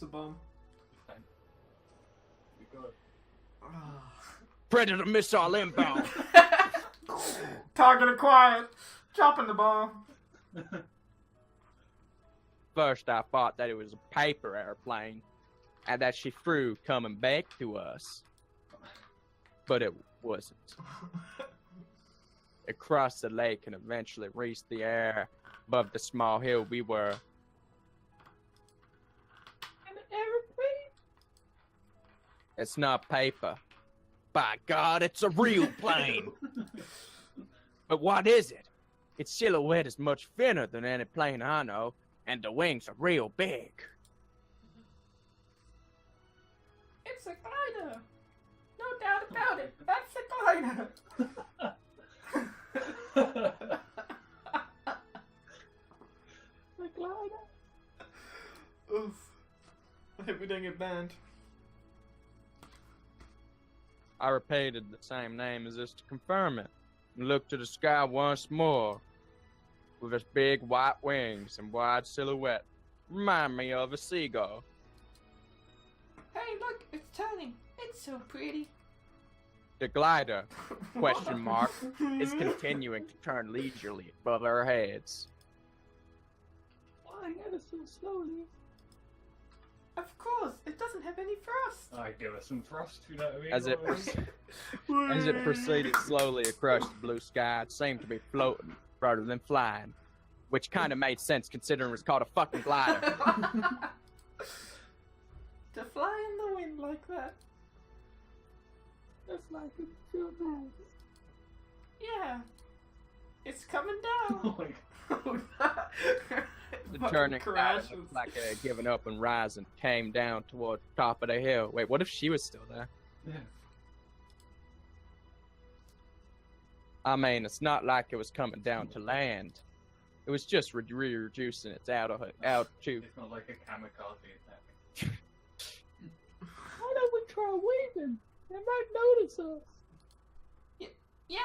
the bomb. You got it. Predator missile inbound. Target acquired. Dropping the bomb. First, I thought that it was a paper airplane, and that she flew coming back to us. But it wasn't. It crossed the lake and eventually reached the air above the small hill we were. An airplane? It's not paper. By God, it's a real plane. But what is it? Its silhouette is much thinner than any plane I know, and the wings are real big. It's a glider. No doubt about it. That's a glider. The glider? Oof. I hope we don't get banned. I repeated the same name as this to confirm it, and looked to the sky once more. With its big white wings and wide silhouette, remind me of a seagull. Hey, look, it's turning. It's so pretty. The glider, question mark, is continuing to turn leisurely above our heads. Flying ever so slowly. Of course, it doesn't have any thrust. I give it some thrust, you know what I mean? As it proceeded slowly across the blue sky, it seemed to be floating rather than flying, which kind of made sense considering it's called a fucking glider. To fly in the wind like that. That's like a feel nice. Yeah. It's coming down. Oh my God. The Fucking turning crashes. glider, like it had given up and rising, came down toward the top of the hill. Wait, what if she was still there? Yeah. I mean, it's not like it was coming down to land. It was just reducing its altitude. It's not like a kamikaze attack. Why don't we try waving? They might notice us. Yeah.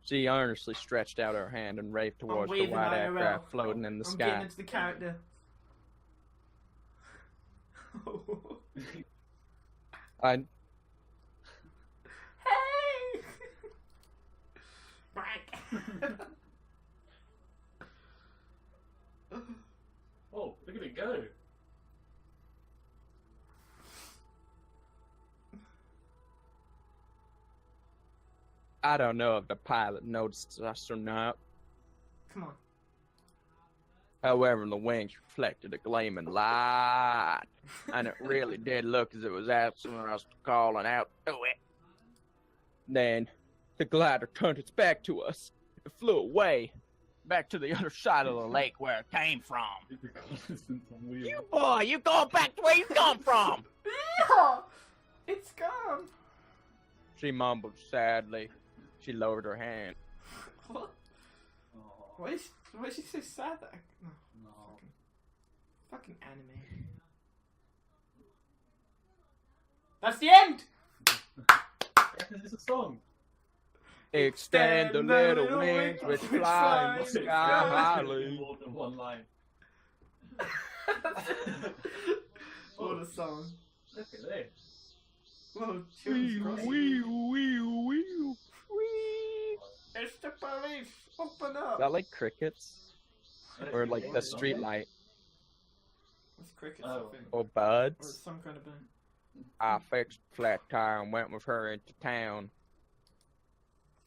She earnestly stretched out her hand and waved towards the waving white IRL. aircraft floating in the I'm sky. getting into the character. I Hey! Oh, look at it go. I don't know if the pilot noticed us or not. Come on. However, the wings reflected a gleaming light, and it really did look as if it was asking us to call and out to it. Then, the glider turned its back to us. It flew away, back to the other side of the lake where it came from. You boy, you going back to where you come from? Yeah! It's gone. She mumbled sadly. She lowered her hand. What? Oh, Why is she so sad? That no. no. Fucking anime. That's the end! This is a song. Extend the little wings which fly in the sky highly. More than one line. What a song. Look at this. Whoa, children's crossing. It's the police! Open up! Is that like crickets? Or like the street light? It's crickets, Oh. I think. Or Or buds? some kind of bird. I fixed a flat tire and went with her into town.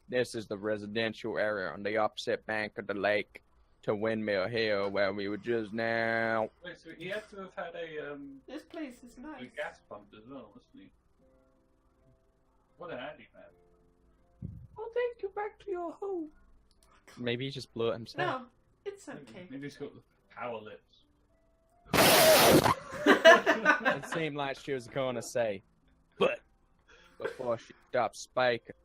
This is the residential area on the opposite bank of the lake to Windmill Hill where we were just now. Wait, so he had to have had a This place is nice. gas pump as well, wasn't he? What a handyman. I'll take you back to your home. Maybe he just blew it himself. No, it's okay. Maybe he's got the power lips. It seemed like she was going to say, but before she stopped speaking.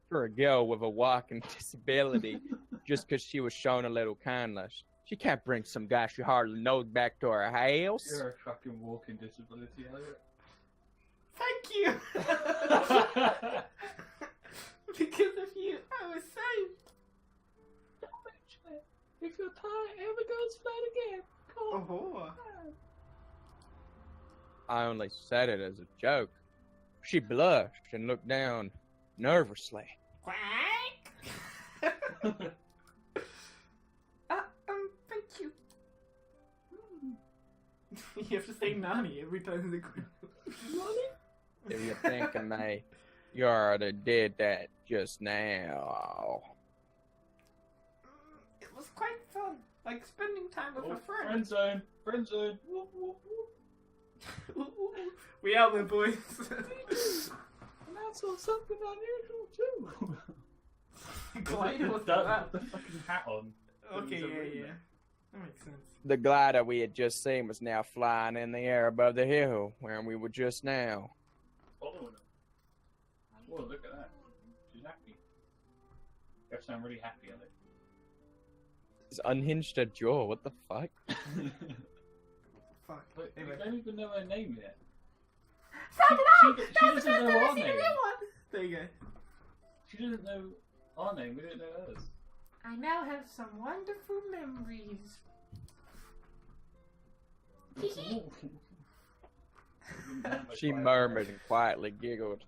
For a girl with a walking disability, just because she was shown a little kindness, she can't bring some guy she hardly knows back to her house. You're a fucking walking disability, Elliot. Thank you! Because of you, I was saved. Don't mention it. If your tire ever goes flat again, Oh. I only said it as a joke. She blushed and looked down nervously. Quack. Thank you. You have to say Nani every time they go. Nani? If you think of me, you already did that just now. It was quite fun. Like spending time with a friend. Friend zone. Friend zone. Whoop, whoop, whoop. We out there, boys. And I saw something unusual too. Glider with That with the fucking hat on. Okay, yeah. That makes sense. The glider we had just seen was now flying in the air above the hill where we were just now. Following him. Whoa, look at that. She's happy. You sound really happy, Elliot. It's unhinged her jaw, what the fuck? Fuck. But Anyway. we don't even know her name yet. Sound it out! She doesn't know our name. There you go. She doesn't know our name, we don't know hers. I now have some wonderful memories. She murmured and quietly giggled.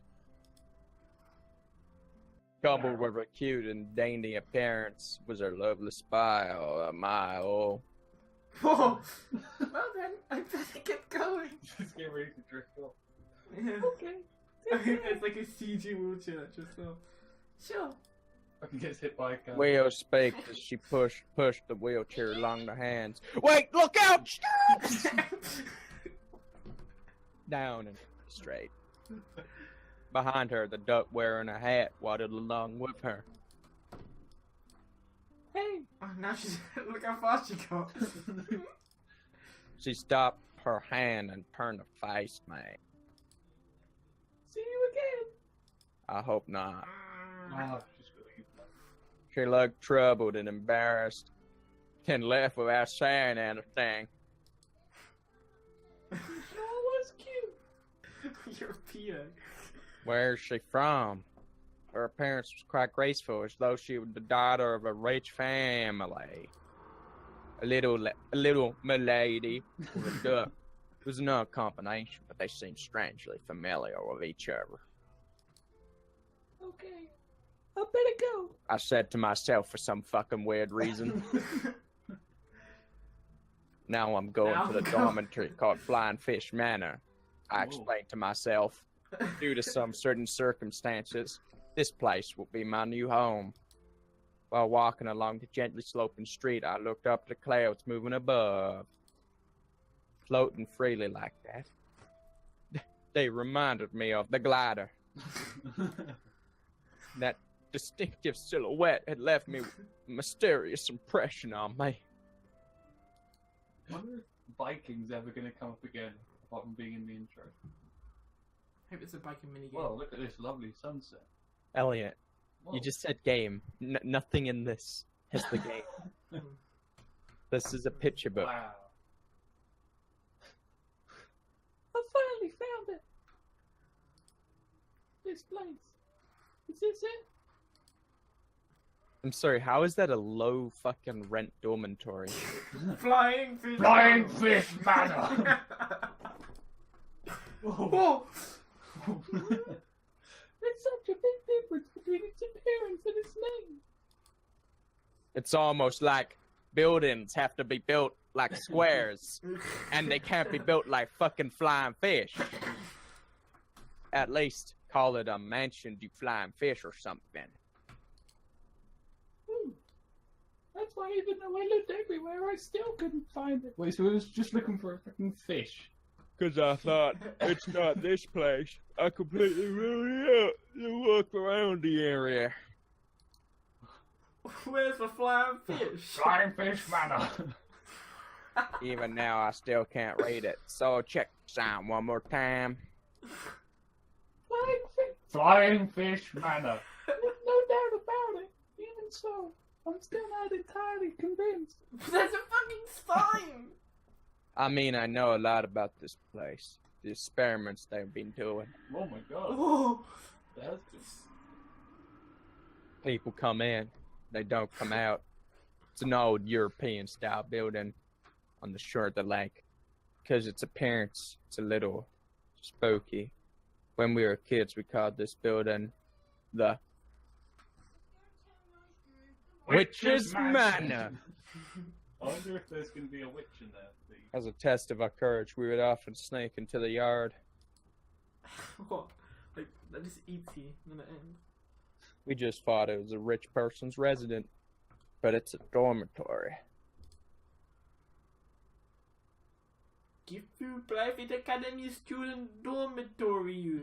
Coupled with her cute and dainty appearance was her lovely smile, my oh. Whoa! Well then, I better get going. Just get ready to drift off. Yeah. Okay. It's like a CG wheelchair that just fell. Sure. Fucking gets hit by a car. Will spake as she pushed the wheelchair along the hands. Wait, look out! Down and straight. Behind her, the duck wearing a hat waddled along with her. Hey! Oh, now she's. Look how fast she got. She stopped her hand and turned to face me. See you again. I hope not. Oh, she's really She looked troubled and embarrassed, then left without saying anything. Sure was cute. You're a Peter. Where's she from? Her appearance was quite graceful, as though she was the daughter of a rich family. A little milady with a duck. It was no combination, but they seemed strangely familiar with each other. Okay. I better go. I said to myself for some fucking weird reason. Now I'm going Now to the I'm go- dormitory called Flying Fish Manor. I Whoa. explained to myself, due to some certain circumstances, this place will be my new home. While walking along the gently sloping street, I looked up at the clouds moving above, floating freely like that. They reminded me of the glider. That distinctive silhouette had left me with a mysterious impression on me. I wonder if biking's ever going to come up again, apart from being in the intro. Hope it's a biking minigame. Well, look at this lovely sunset. Elliot, Whoa. you just said game. Nothing in this is the game. This is a picture book. Wow. I finally found it. This place. Is this it? I'm sorry, how is that a low fucking rent dormitory? Flying fish. Flying Fish Manor! Whoa! There's such a big difference between its appearance and its name. It's almost like buildings have to be built like squares, and they can't be built like fucking flying fish. At least call it a mansion du flying fish or something. That's why even though I looked everywhere, I still couldn't find it. Wait, so it was just looking for a fucking fish? Cause I thought, it's not this place. I completely ruled out to walk around the area. Where's the flying fish? Flying Fish Manor! Even now, I still can't read it. So check this out one more time. Flying fish. Flying Fish Manor! No doubt about it. Even so, I'm still not entirely convinced. There's a fucking sign! I mean, I know a lot about this place. The experiments they've been doing. Oh my god. Oh! That's just... People come in, they don't come out. It's an old European style building. on the shore of the lake. Because its appearance, it's a little spooky. When we were kids, we called this building the Witch's Manor. I wonder if there's going to be a witch in there, Steve. As a test of our courage, we would often sneak into the yard. What? Like, that is E.T. in the end. We just thought it was a rich person's residence, but it's a dormitory. Give you private academy student dormitory.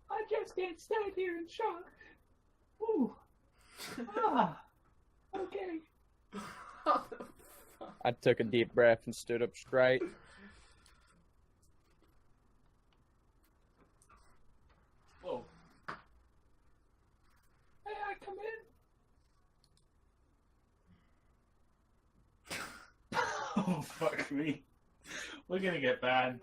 I just can't stand here in shock. Ooh. Ah. Okay. What the fuck? I took a deep breath and stood up straight. Whoa. May I come in? Oh, fuck me. We're going to get banned.